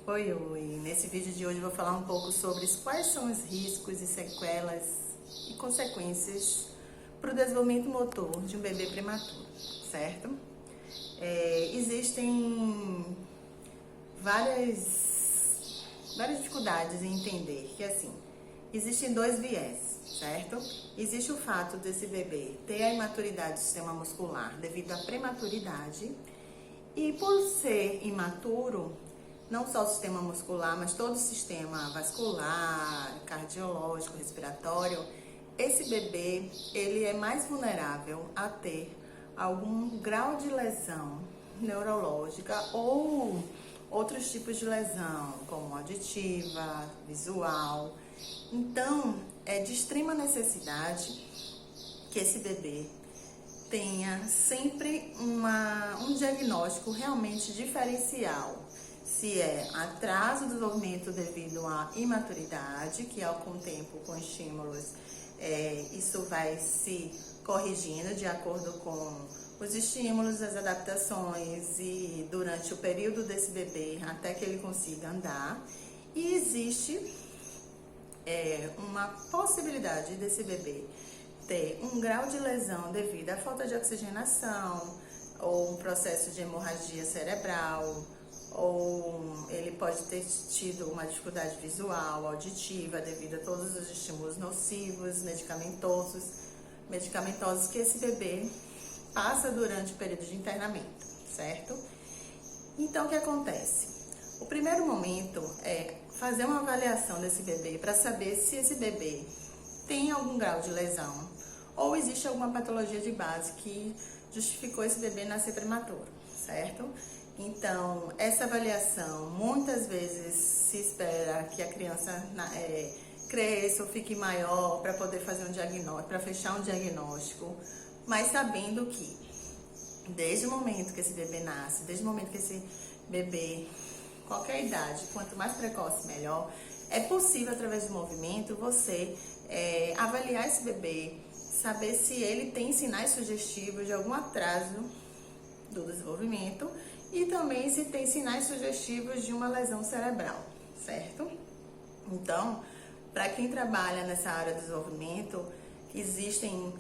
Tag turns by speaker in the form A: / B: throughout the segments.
A: Oi! Nesse vídeo de hoje eu vou falar um pouco sobre quais são os riscos e sequelas e consequências para o desenvolvimento motor de um bebê prematuro, certo? Existem várias dificuldades em entender que, assim, existem dois viés, certo? Existe o fato desse bebê ter a imaturidade do sistema muscular devido à prematuridade e, por ser imaturo, não só o sistema muscular, mas todo o sistema vascular, cardiológico, respiratório, esse bebê, ele é mais vulnerável a ter algum grau de lesão neurológica ou outros tipos de lesão, como auditiva, visual. Então, é de extrema necessidade que esse bebê tenha sempre um diagnóstico realmente diferencial. Se é atraso do desenvolvimento devido à imaturidade, que com o tempo, com estímulos, isso vai se corrigindo de acordo com os estímulos, as adaptações e durante o período desse bebê até que ele consiga andar. E existe uma possibilidade desse bebê ter um grau de lesão devido à falta de oxigenação ou um processo de hemorragia cerebral, ou ele pode ter tido uma dificuldade visual, auditiva, devido a todos os estímulos nocivos, medicamentosos que esse bebê passa durante o período de internamento, certo? Então, o que acontece? O primeiro momento é fazer uma avaliação desse bebê para saber se esse bebê tem algum grau de lesão ou existe alguma patologia de base que justificou esse bebê nascer prematuro, certo? Então, essa avaliação, muitas vezes se espera que a criança cresça ou fique maior para poder fazer um diagnóstico, para fechar um diagnóstico, mas sabendo que desde o momento que esse bebê nasce, desde o momento que esse bebê, qualquer idade, quanto mais precoce melhor, é possível através do movimento você avaliar esse bebê, saber se ele tem sinais sugestivos de algum atraso do desenvolvimento e também se tem sinais sugestivos de uma lesão cerebral, certo? Então, para quem trabalha nessa área do desenvolvimento, existem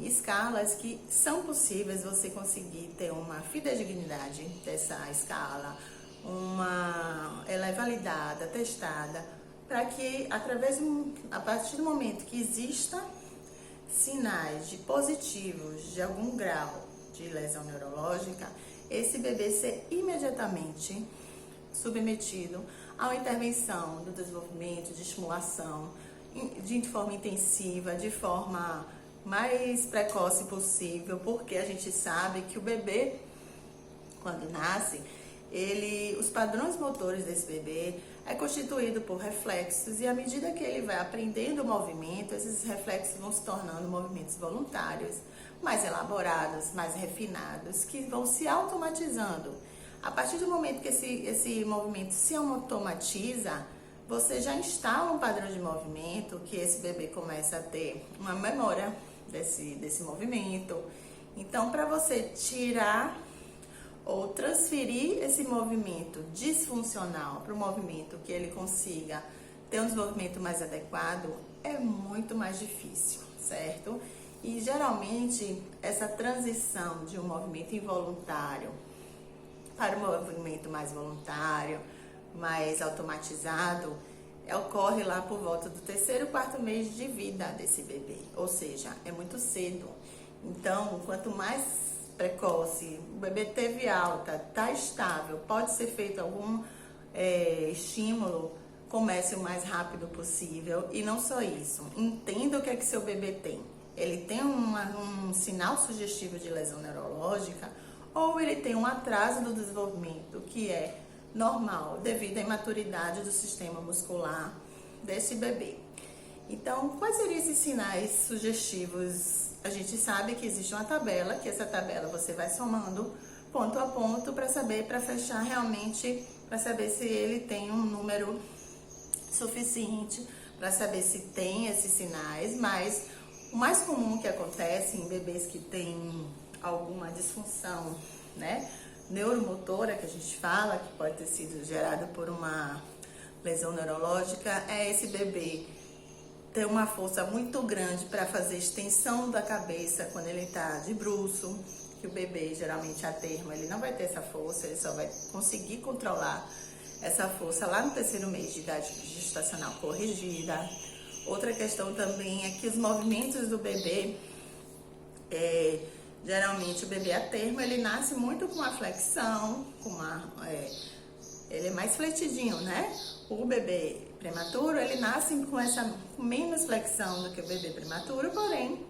A: escalas que são possíveis você conseguir ter uma fidedignidade dessa escala, ela é validada, testada, para que a partir do momento que exista sinais positivos de algum grau de lesão neurológica, esse bebê ser imediatamente submetido a uma intervenção do desenvolvimento, de estimulação, de forma intensiva, de forma mais precoce possível, porque a gente sabe que o bebê, quando nasce, os padrões motores desse bebê é constituído por reflexos, e à medida que ele vai aprendendo o movimento, esses reflexos vão se tornando movimentos voluntários, mais elaborados, mais refinados, que vão se automatizando. A partir do momento que esse movimento se automatiza, você já instala um padrão de movimento, que esse bebê começa a ter uma memória desse movimento. Então, para você tirar ou transferir esse movimento disfuncional para o movimento que ele consiga ter um desenvolvimento mais adequado, é muito mais difícil, certo? E geralmente essa transição de um movimento involuntário para um movimento mais voluntário, mais automatizado, ocorre lá por volta do 3º, 4º mês de vida desse bebê, ou seja, é muito cedo. Então, quanto mais precoce, o bebê teve alta, está estável, pode ser feito algum estímulo, comece o mais rápido possível. E não só isso, entenda o que é que seu bebê tem. Ele tem um sinal sugestivo de lesão neurológica ou ele tem um atraso do desenvolvimento que é normal devido à imaturidade do sistema muscular desse bebê. Então, quais seriam esses sinais sugestivos? A gente sabe que existe uma tabela, que essa tabela você vai somando ponto a ponto para saber, para fechar realmente, para saber se ele tem um número suficiente, para saber se tem esses sinais. Mas o mais comum que acontece em bebês que têm alguma disfunção, né, neuromotora, que a gente fala, que pode ter sido gerada por uma lesão neurológica, é esse bebê ter uma força muito grande para fazer extensão da cabeça quando ele está de bruço, que o bebê, geralmente a termo, ele não vai ter essa força, ele só vai conseguir controlar essa força lá no 3º mês de idade gestacional corrigida. Outra questão também é que os movimentos do bebê, geralmente o bebê a termo, ele nasce muito com uma flexão, ele é mais fletidinho, né? O bebê prematuro, ele nasce com menos flexão do que o bebê prematuro, porém,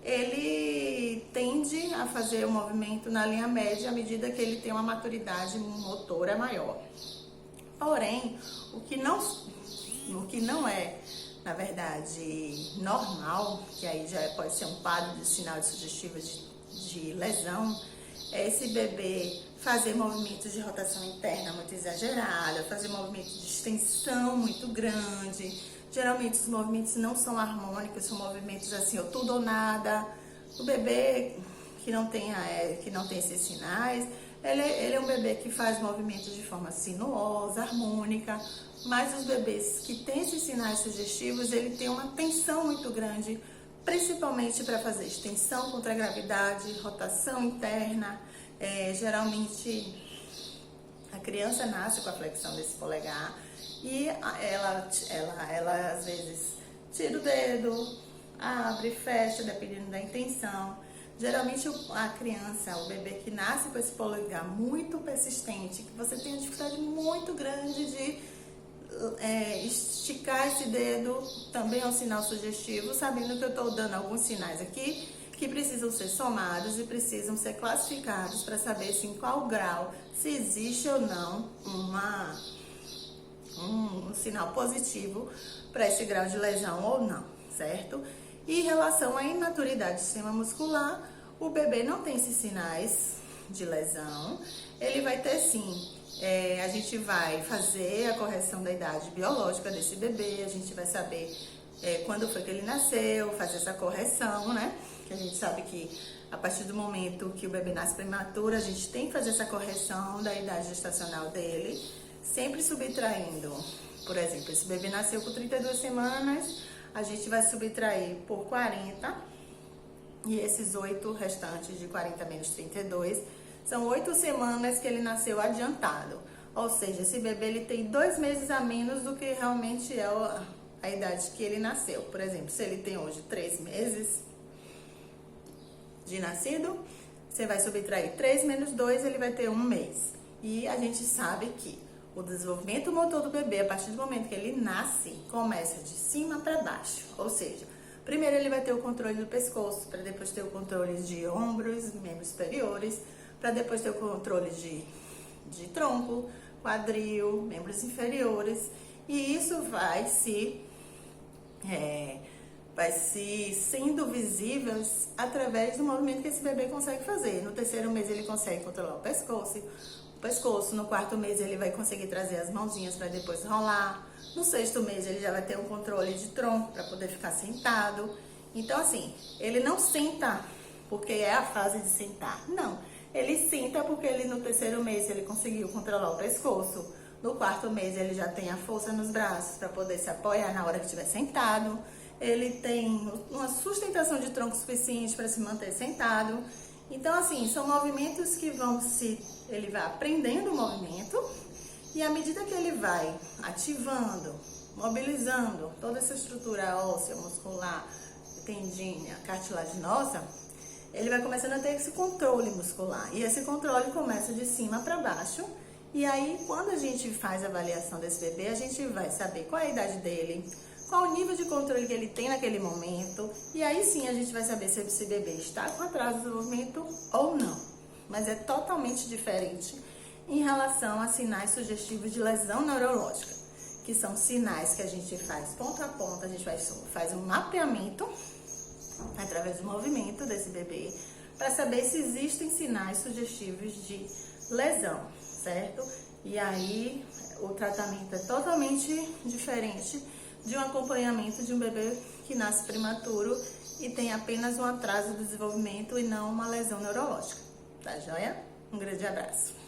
A: ele tende a fazer o movimento na linha média à medida que ele tem uma maturidade motora maior. Porém, o que não é, na verdade, normal, que aí já pode ser um quadro de sinal sugestivo de lesão, é esse bebê fazer movimentos de rotação interna muito exagerada, fazer movimentos de extensão muito grande. Geralmente os movimentos não são harmônicos, são movimentos assim, ou tudo ou nada. O bebê que não tem esses sinais, ele é um bebê que faz movimentos de forma sinuosa, harmônica, mas os bebês que têm esses sinais sugestivos, ele tem uma tensão muito grande, principalmente para fazer extensão contra a gravidade, rotação interna. Geralmente a criança nasce com a flexão desse polegar e ela às vezes tira o dedo, abre e fecha, dependendo da intenção. Geralmente a criança, o bebê que nasce com esse polegar muito persistente, que você tem uma dificuldade muito grande de esticar esse dedo, também é um sinal sugestivo, sabendo que eu estou dando alguns sinais aqui que precisam ser somados e precisam ser classificados para saber se em qual grau, se existe ou não um sinal positivo para esse grau de lesão ou não, certo? E em relação à imaturidade do sistema muscular, o bebê não tem esses sinais de lesão, ele vai ter sim. A gente vai fazer a correção da idade biológica desse bebê, a gente vai saber quando foi que ele nasceu, fazer essa correção, né? Que a gente sabe que a partir do momento que o bebê nasce prematuro, a gente tem que fazer essa correção da idade gestacional dele, sempre subtraindo. Por exemplo, esse bebê nasceu com 32 semanas, a gente vai subtrair por 40, e esses 8 restantes de 40 menos 32, são 8 semanas que ele nasceu adiantado. Ou seja, esse bebê ele tem 2 meses a menos do que realmente é a idade que ele nasceu. Por exemplo, se ele tem hoje 3 meses de nascido, você vai subtrair 3 menos 2, ele vai ter 1 mês. E a gente sabe que o desenvolvimento motor do bebê, a partir do momento que ele nasce, começa de cima para baixo. Ou seja, primeiro ele vai ter o controle do pescoço, para depois ter o controle de ombros, membros superiores, para depois ter o controle de tronco, quadril, membros inferiores. E isso vai se sendo visíveis através do movimento que esse bebê consegue fazer. No 3º mês ele consegue controlar o pescoço. No 4º mês ele vai conseguir trazer as mãozinhas para depois rolar. No 6º mês ele já vai ter um controle de tronco para poder ficar sentado. Então assim, ele não senta porque é a fase de sentar. Não, ele senta porque ele no 3º mês ele conseguiu controlar o pescoço. No 4º mês ele já tem a força nos braços para poder se apoiar na hora que estiver sentado. Ele tem uma sustentação de tronco suficiente para se manter sentado. Então, assim, são movimentos que ele vai aprendendo o movimento e à medida que ele vai ativando, mobilizando toda essa estrutura óssea, muscular, tendínea, cartilaginosa, ele vai começando a ter esse controle muscular. E esse controle começa de cima para baixo. E aí, quando a gente faz a avaliação desse bebê, a gente vai saber qual é a idade dele, qual o nível de controle que ele tem naquele momento, e aí sim a gente vai saber se esse bebê está com atraso de desenvolvimento ou não. Mas é totalmente diferente em relação a sinais sugestivos de lesão neurológica, que são sinais que a gente faz ponto a ponto, a gente faz um mapeamento através do movimento desse bebê, para saber se existem sinais sugestivos de lesão, certo? E aí o tratamento é totalmente diferente de um acompanhamento de um bebê que nasce prematuro e tem apenas um atraso do desenvolvimento e não uma lesão neurológica, tá joia? Um grande abraço.